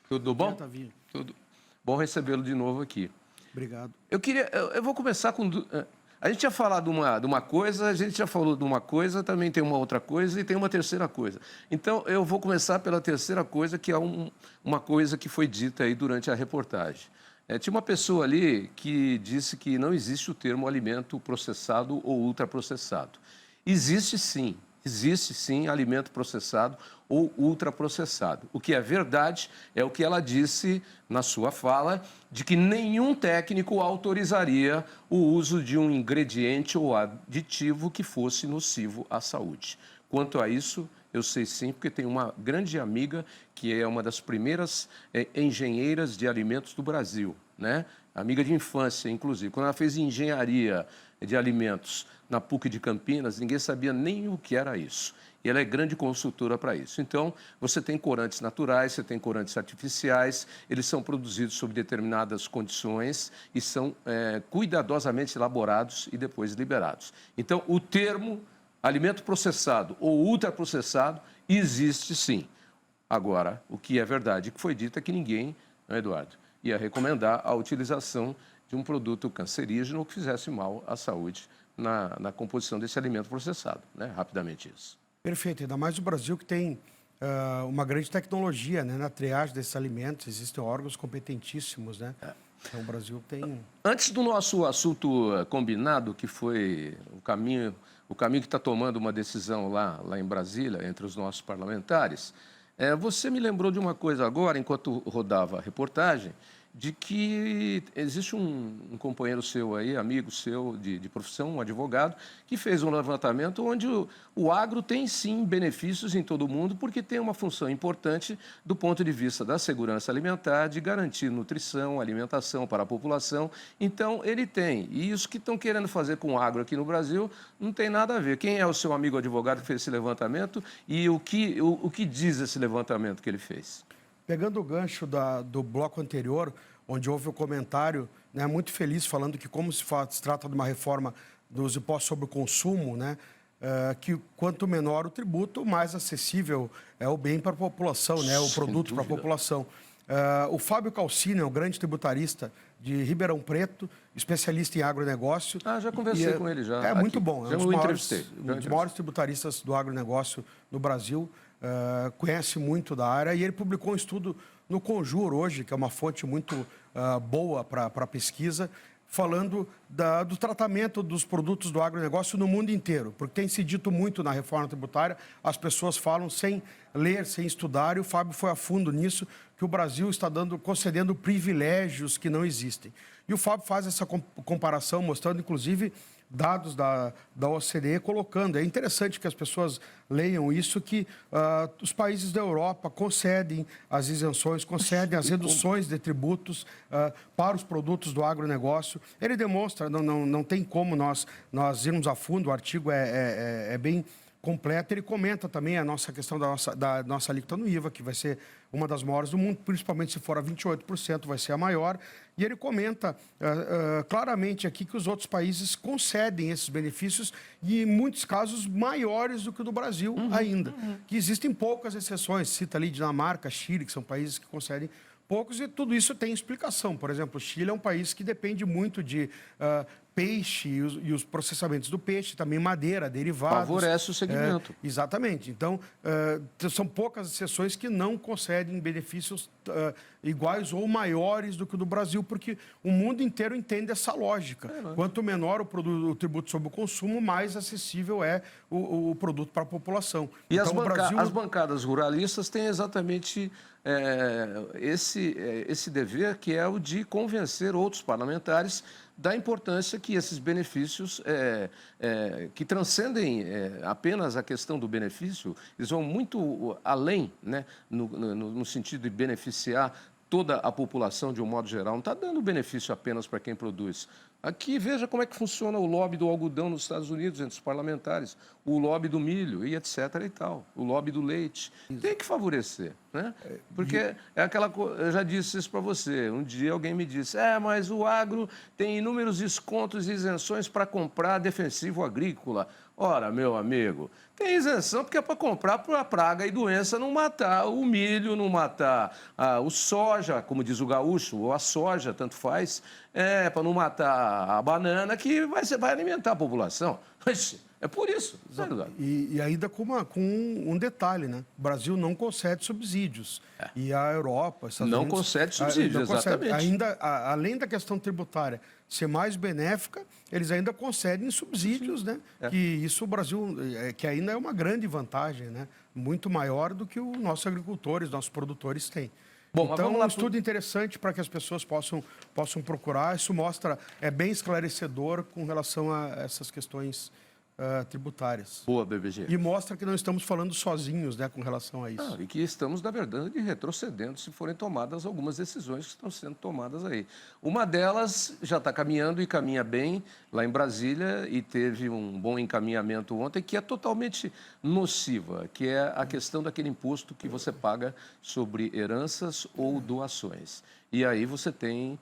Tudo bom? Tudo bom recebê-lo de novo aqui. Obrigado. Eu vou começar com... A gente já falou de uma coisa, a gente já falou de uma coisa, também tem uma outra coisa e tem uma terceira coisa. Então, eu vou começar pela terceira coisa, que é uma coisa que foi dita aí durante a reportagem. Tinha uma pessoa ali que disse que não existe o termo alimento processado ou ultraprocessado. Existe sim alimento processado ou ultraprocessado. O que é verdade é o que ela disse na sua fala, de que nenhum técnico autorizaria o uso de um ingrediente ou aditivo que fosse nocivo à saúde. Quanto a isso, eu sei sim, porque tenho uma grande amiga que é uma das primeiras engenheiras de alimentos do Brasil, né? Amiga de infância, inclusive. Quando ela fez engenharia de alimentos na PUC de Campinas, ninguém sabia nem o que era isso. E ela é grande consultora para isso. Então, você tem corantes naturais, você tem corantes artificiais, eles são produzidos sob determinadas condições e são cuidadosamente elaborados e depois liberados. Então, o termo alimento processado ou ultraprocessado existe sim. Agora, o que é verdade que foi dito é que ninguém, Eduardo, ia recomendar a utilização de um produto cancerígeno ou que fizesse mal à saúde na composição desse alimento processado, né? Rapidamente isso. Perfeito, ainda mais o Brasil que tem uma grande tecnologia, né, na triagem desses alimentos, existem órgãos competentíssimos, né? Então o Brasil tem... Antes do nosso assunto combinado, que foi o caminho que está tomando uma decisão lá em Brasília, entre os nossos parlamentares, você me lembrou de uma coisa agora, enquanto rodava a reportagem, de que existe um companheiro seu aí, amigo seu de profissão, um advogado, que fez um levantamento onde o agro tem sim benefícios em todo o mundo, porque tem uma função importante do ponto de vista da segurança alimentar, de garantir nutrição, alimentação para a população. Então, ele tem. E isso que estão querendo fazer com o agro aqui no Brasil não tem nada a ver. Quem é o seu amigo advogado que fez esse levantamento e o que diz esse levantamento que ele fez? Pegando o gancho do bloco anterior, onde houve o comentário, né, muito feliz, falando que como se trata de uma reforma dos impostos sobre o consumo, né, que quanto menor o tributo, mais acessível é o bem para a população, né, o produto para a população. O Fábio Calcini é um grande tributarista de Ribeirão Preto, especialista em agronegócio. Já conversei com ele já. É muito bom, é um dos maiores tributaristas do agronegócio no Brasil. Conhece muito da área e ele publicou um estudo no Conjur hoje, que é uma fonte muito boa para pesquisa, falando do tratamento dos produtos do agronegócio no mundo inteiro, porque tem se dito muito na reforma tributária, as pessoas falam sem ler, sem estudar, e o Fábio foi a fundo nisso, que o Brasil está concedendo privilégios que não existem. E o Fábio faz essa comparação, mostrando, inclusive, dados da OCDE colocando. É interessante que as pessoas leiam isso, que os países da Europa concedem as isenções, concedem as reduções de tributos para os produtos do agronegócio. Ele demonstra, não tem como nós irmos a fundo, o artigo é bem completo. Ele comenta também a nossa questão da nossa alíquota no IVA, que vai ser uma das maiores do mundo, principalmente se for a 28%, vai ser a maior. E ele comenta claramente aqui que os outros países concedem esses benefícios e, em muitos casos, maiores do que o do Brasil ainda. Que existem poucas exceções, cita ali Dinamarca, Chile, que são países que concedem poucos, e tudo isso tem explicação. Por exemplo, o Chile é um país que depende muito de peixe e os processamentos do peixe, também madeira, derivados. Favorece o segmento. Exatamente. Então, são poucas exceções que não concedem benefícios iguais ou maiores do que o do Brasil, porque o mundo inteiro entende essa lógica. Quanto menor o tributo sobre o consumo, mais acessível é o produto para a população. E então, as bancadas ruralistas têm exatamente esse dever, que é o de convencer outros parlamentares da importância que esses benefícios, que transcendem apenas a questão do benefício, eles vão muito além, né, no sentido de beneficiar toda a população de um modo geral. Não está dando benefício apenas para quem produz Aqui, veja como é que funciona o lobby do algodão nos Estados Unidos, entre os parlamentares, o lobby do milho e etc. e tal, o lobby do leite. Tem que favorecer, né? Porque é aquela coisa, eu já disse isso para você, um dia alguém me disse, mas o agro tem inúmeros descontos e isenções para comprar defensivo agrícola. Ora, meu amigo, tem isenção porque é para comprar para a praga e doença não matar o milho, não matar o soja, como diz o gaúcho, ou a soja, tanto faz, para não matar a banana que vai alimentar a população. É por isso. E ainda com um detalhe, né? O Brasil não concede subsídios. E a Europa, Estados não Unidos, concede subsídios, exatamente. Ainda, além da questão tributária ser mais benéfica, eles ainda concedem subsídios, né? Que isso o Brasil, que ainda é uma grande vantagem, né? Muito maior do que os nossos agricultores, nossos produtores têm. Bom, então, é um estudo interessante para que as pessoas possam procurar. Isso mostra, é bem esclarecedor com relação a essas questões tributárias. Boa, BBG. E mostra que não estamos falando sozinhos, né, com relação a isso. E que estamos, na verdade, retrocedendo se forem tomadas algumas decisões que estão sendo tomadas aí. Uma delas já está caminhando e caminha bem lá em Brasília e teve um bom encaminhamento ontem, que é totalmente nociva, que é a questão daquele imposto que você paga sobre heranças ou doações. E aí você tem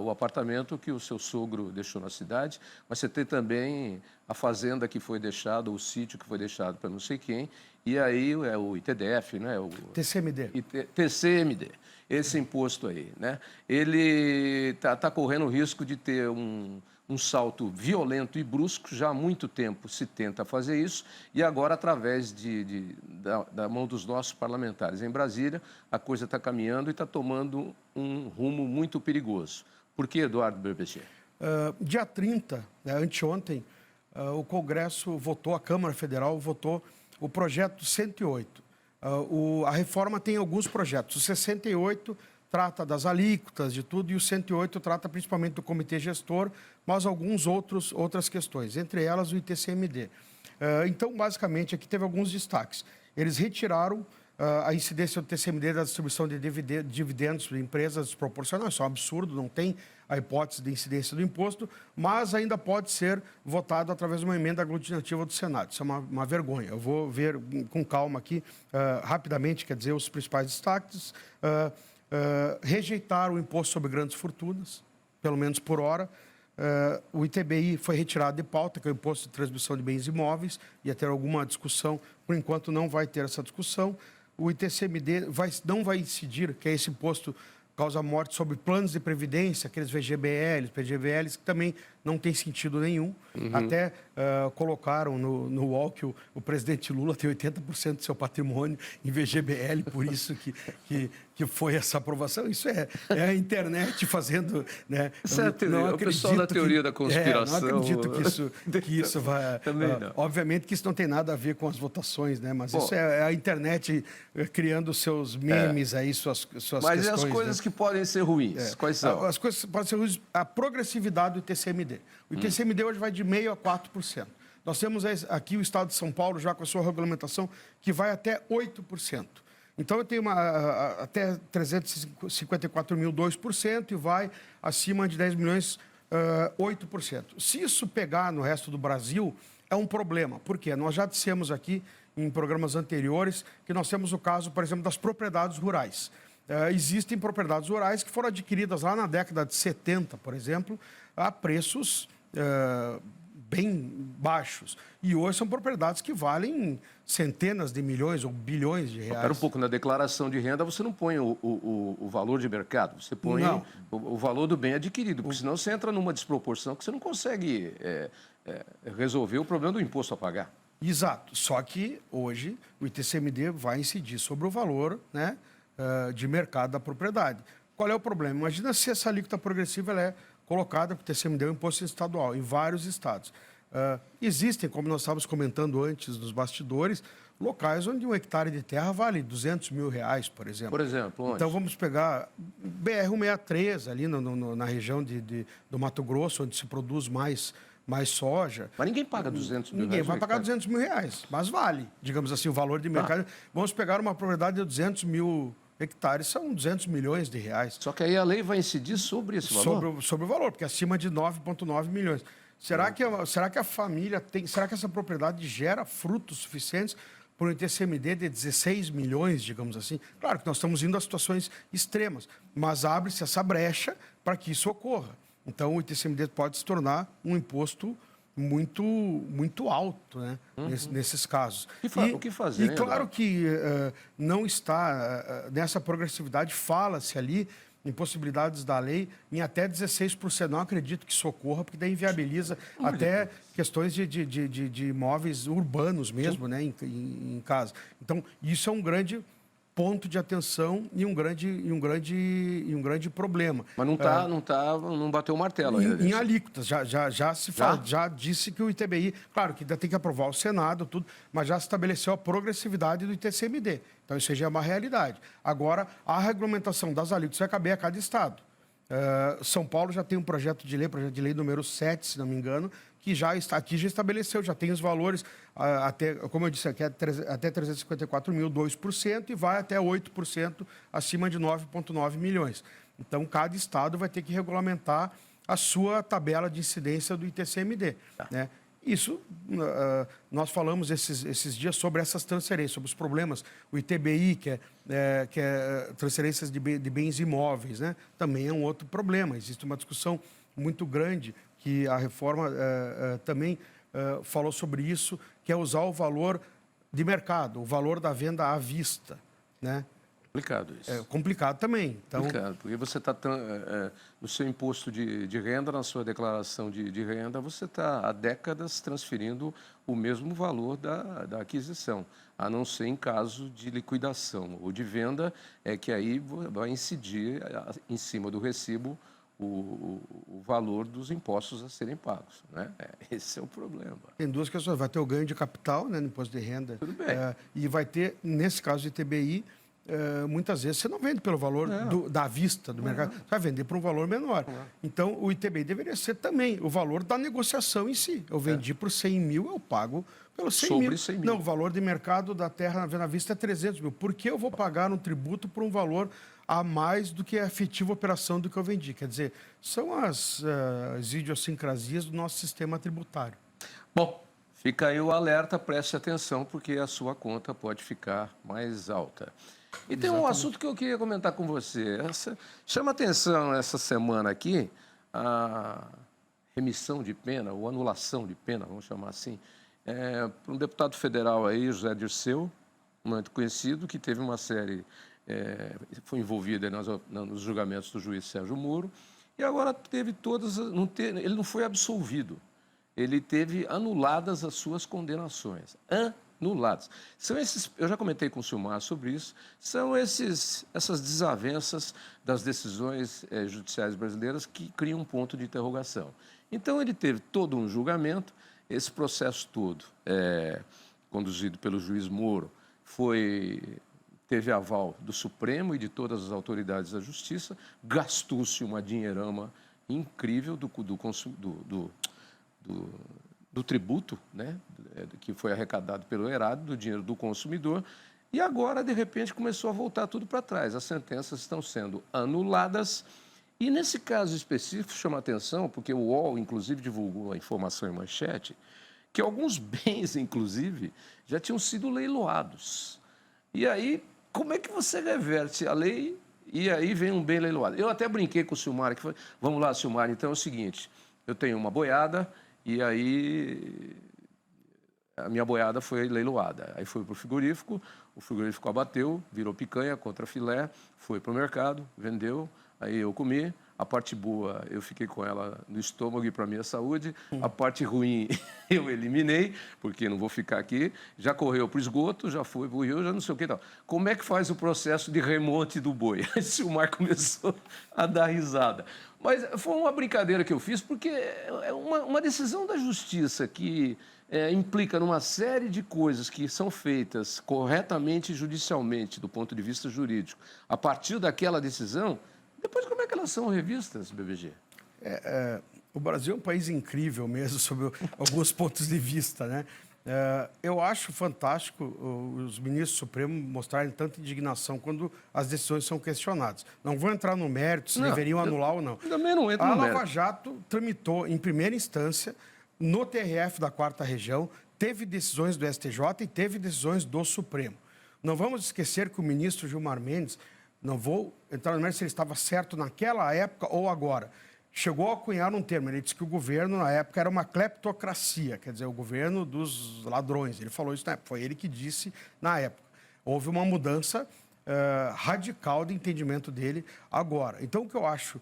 o apartamento que o seu sogro deixou na cidade, mas você tem também a fazenda que foi deixada, o sítio que foi deixado para não sei quem, e aí é o ITDF, né? O TCMD. TCMD, esse imposto aí, né? Ele tá correndo o risco de ter um salto violento e brusco. Já há muito tempo se tenta fazer isso e agora, através da mão dos nossos parlamentares em Brasília, a coisa está caminhando e está tomando um rumo muito perigoso. Por que, Eduardo BBG? Dia 30, anteontem, o Congresso votou, a Câmara Federal votou o projeto 108. A reforma tem alguns projetos. O 68 trata das alíquotas, de tudo, e o 108 trata principalmente do comitê gestor, mas outras questões, entre elas o ITCMD. Então, basicamente, aqui teve alguns destaques. Eles retiraram a incidência do TCMD da distribuição de dividendos de empresas desproporcionais. Isso é um absurdo, não tem a hipótese de incidência do imposto, mas ainda pode ser votado através de uma emenda aglutinativa do Senado. Isso é uma vergonha. Eu vou ver com calma aqui, rapidamente, quer dizer, os principais destaques. Rejeitar o imposto sobre grandes fortunas, pelo menos por hora. O ITBI foi retirado de pauta, que é o imposto de transmissão de bens imóveis, ia ter alguma discussão, por enquanto não vai ter essa discussão. O ITCMD não vai incidir, que é esse imposto causa morte sobre planos de previdência, aqueles VGBLs, PGBLs, que também não tem sentido nenhum. Até colocaram no UOL que o presidente Lula tem 80% do seu patrimônio em VGBL, por isso que foi essa aprovação. Isso é a internet fazendo... Né? Isso é a teoria, o pessoal da teoria da conspiração. Não acredito que isso vai... Também não. Obviamente que isso não tem nada a ver com as votações, né? Mas isso é a internet criando seus memes aí, suas questões. Mas e as coisas que podem ser ruins? Quais são? As coisas que podem ser ruins, a progressividade do ITCMD. O ITCMD hoje vai de 0,5% a 4%. Nós temos aqui o Estado de São Paulo já com a sua regulamentação que vai até 8%. Então, eu tenho até 354 mil, 2%, e vai acima de 10 milhões, 8%. Se isso pegar no resto do Brasil, é um problema. Por quê? Nós já dissemos aqui em programas anteriores que nós temos o caso, por exemplo, das propriedades rurais. Existem propriedades rurais que foram adquiridas lá na década de 70, por exemplo, a preços bem baixos. E hoje são propriedades que valem centenas de milhões ou bilhões de reais. Espera um pouco, na declaração de renda você não põe o valor de mercado, você põe o valor do bem adquirido, porque senão você entra numa desproporção que você não consegue resolver o problema do imposto a pagar. Exato, só que hoje o ITCMD vai incidir sobre o valor, né, de mercado da propriedade. Qual é o problema? Imagina se essa alíquota progressiva ela é colocada para o TCMD, o imposto estadual, em vários estados. Existem, como nós estávamos comentando antes nos bastidores, locais onde um hectare de terra vale 200 mil reais, por exemplo. Por exemplo, onde? Então, vamos pegar BR-163, ali na região do Mato Grosso, onde se produz mais soja. Mas ninguém paga 200 mil reais. Ninguém vai pagar 200 mil reais, mas vale, digamos assim, o valor de mercado. Vamos pegar uma propriedade de 200 mil hectares são 200 milhões de reais. Só que aí a lei vai incidir sobre esse valor? Sobre o valor, porque acima de 9,9 milhões. Será que a família tem... Será que essa propriedade gera frutos suficientes por um ITCMD de 16 milhões, digamos assim? Claro que nós estamos indo a situações extremas, mas abre-se essa brecha para que isso ocorra. Então, o ITCMD pode se tornar um imposto muito alto, né? Nesses casos. O que fazer? E claro que não está... nessa progressividade, fala-se ali em possibilidades da lei em até 16%. Não acredito que isso ocorra, porque daí inviabiliza até questões de imóveis urbanos mesmo, né, em casa. Então, isso é um grande ponto de atenção e um grande problema. Mas não bateu o martelo ainda. Em alíquotas, já se fala, já disse que o ITBI, claro que ainda tem que aprovar o Senado, tudo, mas já se estabeleceu a progressividade do ITCMD. Então, isso já é uma realidade. Agora, a regulamentação das alíquotas vai caber a cada estado. São Paulo já tem um projeto de lei número 7, se não me engano, que já estabeleceu, já tem os valores, até, como eu disse aqui, até 354 mil, 2%, e vai até 8% acima de 9,9 milhões. Então, cada estado vai ter que regulamentar a sua tabela de incidência do ITCMD. Né? Isso, nós falamos esses dias sobre essas transferências, sobre os problemas. O ITBI, que é transferências de bens imóveis, né? Também é um outro problema. Existe uma discussão muito grande que a reforma também falou sobre isso, que é usar o valor de mercado, o valor da venda à vista, né? Complicado isso. É complicado também. Então... Complicado, porque você está no seu imposto de renda, na sua declaração de renda, você está há décadas transferindo o mesmo valor da aquisição, a não ser em caso de liquidação ou de venda, é que aí vai incidir em cima do recibo o valor dos impostos a serem pagos, né? Esse é o problema. Tem duas questões. Vai ter o ganho de capital, né, no imposto de renda. Tudo bem. E vai ter, nesse caso de ITBI, muitas vezes você não vende pelo valor da vista do mercado, você vai vender por um valor menor. Então, o ITBI deveria ser também o valor da negociação em si. Eu vendi por 100 mil, eu pago pelos 100 mil. 100 mil. Não, o valor de mercado da terra na vista é 300 mil. Por que eu vou pagar um tributo por um valor a mais do que a efetiva operação do que eu vendi? Quer dizer, são as idiosincrasias do nosso sistema tributário. Bom, fica aí o alerta, preste atenção, porque a sua conta pode ficar mais alta. E tem um assunto que eu queria comentar com você. Chama atenção essa semana aqui, a remissão de pena, ou anulação de pena, vamos chamar assim, para um deputado federal aí, José Dirceu, muito conhecido, que teve uma série, foi envolvido nos julgamentos do juiz Sérgio Moro, e agora teve todas, ele não foi absolvido, ele teve anuladas as suas condenações. Anulados. São esses, eu já comentei com o Silmar sobre isso, são essas desavenças das decisões judiciais brasileiras que criam um ponto de interrogação. Então, ele teve todo um julgamento, esse processo todo, conduzido pelo juiz Moro, teve aval do Supremo e de todas as autoridades da Justiça, gastou-se uma dinheirama incrível do tributo, né, que foi arrecadado pelo erário, do dinheiro do consumidor, e agora, de repente, começou a voltar tudo para trás. As sentenças estão sendo anuladas, e nesse caso específico chama atenção, porque o UOL, inclusive, divulgou a informação em manchete, que alguns bens, inclusive, já tinham sido leiloados. E aí, como é que você reverte a lei e aí vem um bem leiloado? Eu até brinquei com o Silmar, que foi, vamos lá, Silmar, então é o seguinte, eu tenho uma boiada, e aí a minha boiada foi leiloada. Aí foi para o frigorífico abateu, virou picanha contra filé, foi para o mercado, vendeu, aí eu comi. A parte boa eu fiquei com ela no estômago e para a minha saúde. A parte ruim eu eliminei, porque não vou ficar aqui. Já correu para o esgoto, já foi para o rio, já não sei o que tal. Como é que faz o processo de remonte do boi? Aí o Silmar começou a dar risada. Mas foi uma brincadeira que eu fiz, porque é uma decisão da justiça que implica numa série de coisas que são feitas corretamente e judicialmente, do ponto de vista jurídico. A partir daquela decisão, depois como é que elas são revistas, BBG? O Brasil é um país incrível mesmo, sob alguns pontos de vista, né? Eu acho fantástico os ministros supremos mostrarem tanta indignação quando as decisões são questionadas. Não vou entrar no mérito se deveriam anular ou não. Também não entro A no mérito. Lava Jato tramitou em primeira instância no TRF da 4ª Região, teve decisões do STJ e teve decisões do Supremo. Não vamos esquecer que o ministro Gilmar Mendes, não vou entrar no mérito se ele estava certo naquela época ou agora, chegou a cunhar um termo. Ele disse que o governo, na época, era uma cleptocracia, quer dizer, o governo dos ladrões. Ele falou isso na época, foi ele que disse na época. Houve uma mudança radical de entendimento dele agora. Então, o que eu acho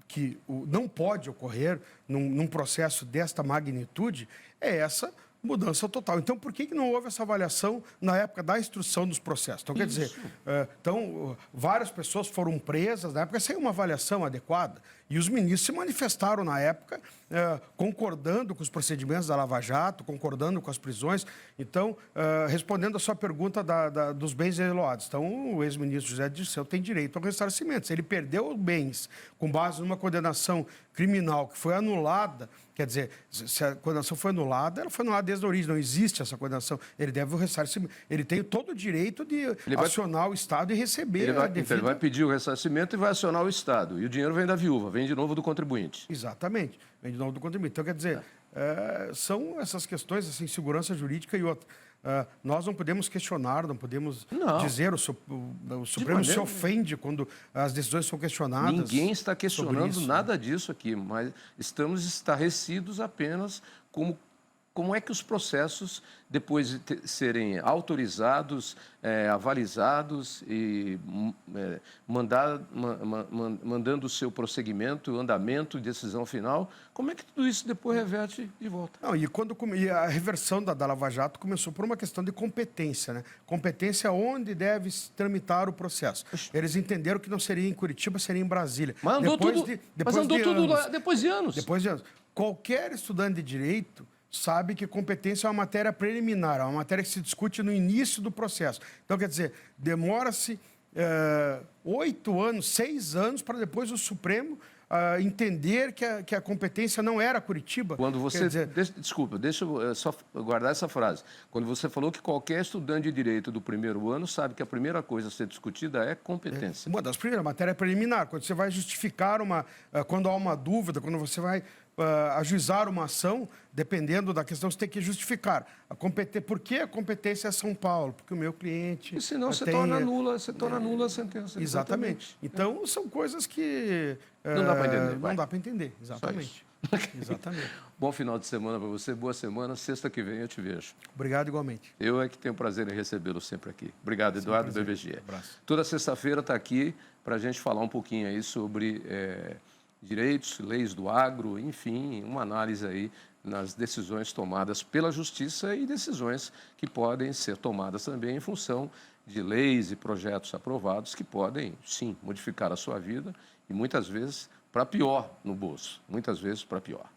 que não pode ocorrer num processo desta magnitude é essa mudança total. Então, por que não houve essa avaliação na época da instrução dos processos? Então, quer dizer, várias pessoas foram presas na época sem uma avaliação adequada. E os ministros se manifestaram na época concordando com os procedimentos da Lava Jato, concordando com as prisões. Então, respondendo a sua pergunta dos bens leiloados. Então, o ex-ministro José Dirceu tem direito ao ressarcimento. Se ele perdeu bens com base numa condenação criminal que foi anulada, quer dizer, se a condenação foi anulada, ela foi anulada desde a origem, não existe essa condenação. Ele deve o ressarcimento. Ele tem todo o direito de acionar o Estado e receber a devida... Então, ele vai pedir o ressarcimento e vai acionar o Estado. E o dinheiro vem da viúva, vem de novo do contribuinte. Exatamente, vem de novo do contribuinte. Então, quer dizer, são essas questões, assim, segurança jurídica e outra. Nós não podemos questionar, não podemos dizer, o Supremo se ofende quando as decisões são questionadas. Ninguém está questionando nada disso aqui, mas estamos estarrecidos apenas como é que os processos, depois de serem autorizados, avalizados e mandando o seu prosseguimento, andamento, decisão final, como é que tudo isso depois reverte de volta? Não, e a reversão da Lava Jato começou por uma questão de competência, né? Competência onde deve tramitar o processo. Eles entenderam que não seria em Curitiba, seria em Brasília. Mas andou tudo lá depois de anos. Depois de anos. Qualquer estudante de direito sabe que competência é uma matéria preliminar, é uma matéria que se discute no início do processo. Então, quer dizer, demora-se 8 anos, 6 anos para depois o Supremo entender que a competência não era Curitiba. Quando você... Desculpa, deixa eu só guardar essa frase. Quando você falou que qualquer estudante de direito do primeiro ano sabe que a primeira coisa a ser discutida é competência. Uma das primeiras, matéria preliminar. Quando você vai justificar quando há uma dúvida, quando você vai ajuizar uma ação, dependendo da questão, você tem que justificar. Por que a competência é São Paulo? Porque o meu cliente... E senão você torna nula a sentença. Exatamente. Então, são coisas que... Não dá para entender. Não dá para entender, exatamente. Exatamente. Bom final de semana para você, boa semana. Sexta que vem eu te vejo. Obrigado igualmente. Eu é que tenho prazer em recebê-lo sempre aqui. Obrigado, Eduardo BBG. Um abraço. Toda sexta-feira está aqui para a gente falar um pouquinho aí sobre direitos, leis do agro, enfim, uma análise aí nas decisões tomadas pela Justiça e decisões que podem ser tomadas também em função de leis e projetos aprovados que podem, sim, modificar a sua vida e muitas vezes para pior no bolso, muitas vezes para pior.